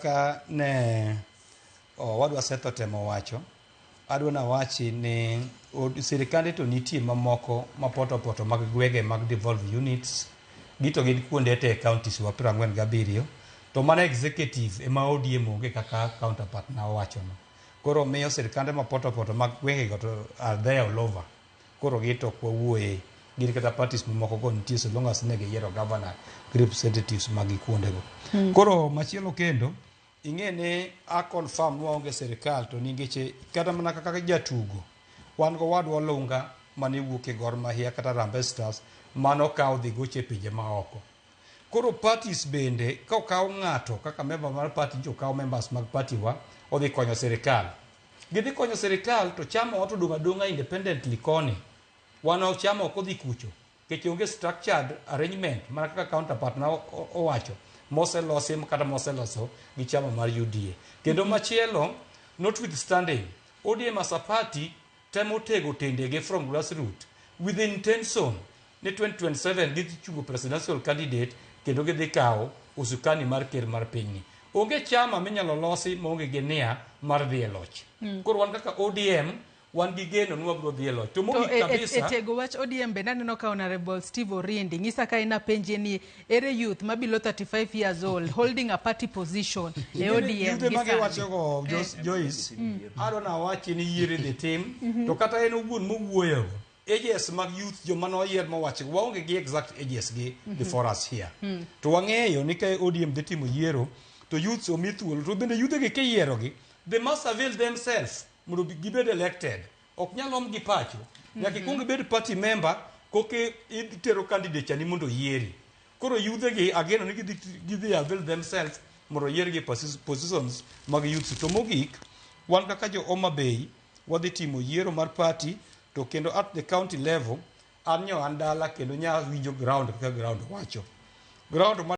Ka ne wadwa setho temo wacho, adwa na wachi ni sirikande to nitie mamoko mapoto mag gwenge mag devolve units, gito gin kuonde te counties wa 47 to mana executive ema ODM onge kaka counterpart na wacho no. Koro miyo sirikande mapoto mag gwenge go to are there all over. Koro gito kwa wuoye gin kata parties mamoko go nitie so long as ne giyiero governor representatives mag kuonde go. Koro machielo kendo ing'ene a confirm waonge sirikal to ningeche kata mana kaka jatugo wan go wadwa lunga mane wuok e Gor Mahia kata Harambee Stars mano kawo dhi goche pinje maoko. Koro parties bende ka okawo ng'ato kaka member mar party to kawo members mag party wa odhi konyo sirikal. Gidhi konyo sirikal to chama wato dunga independently koni. Wano chama ok odhi kucho. Kech onge structured arrangement mana kaka counterpart na owacho. Moselosi kata moseloso gi chama mar UDA. Kendo machielo, notwithstanding, ODM as a party temo tego tendege from grassroots with the intention ne 2027 githi chungo presidential candidate kendo gidhi kawo usukani mar ker mar pinyni. Onge chama minyalo losi maonge gi nia mar dhi e loch. Koro wan kaka ODM wan gi geno nwa bro dhi e loch. To mogik kabisa tego wach ODM be naneno ka Honorable Steve Orindi ng'isa ka ina penje ni ere youth ma below 35 years old holding a party position e ODM gisa. Mage wacho go Joyce adona wachi ni yiere the team to kata en owuon mowuoyo ages mag youth joma noyier mowacho waonge gi exact ages gi before us here. To wang'eyo ni ka ODM dhi timo yiero to youth omi thuolo to bende youth gi kiyiero gi they must avail themselves mondo gibed elected. Ok nyalom gi pacho. Nyaka kung bed party member koke itero candidate ni mondo yieri. Koro youth gi ageno ni gidhi avail themselves mondo yier gi positions mag youth. To mogik wan kaka jo Homa Bay wadhi timo yiero mar party to kendo at the county level an dala kendo nya winjo ground kaka ground wacho. Ground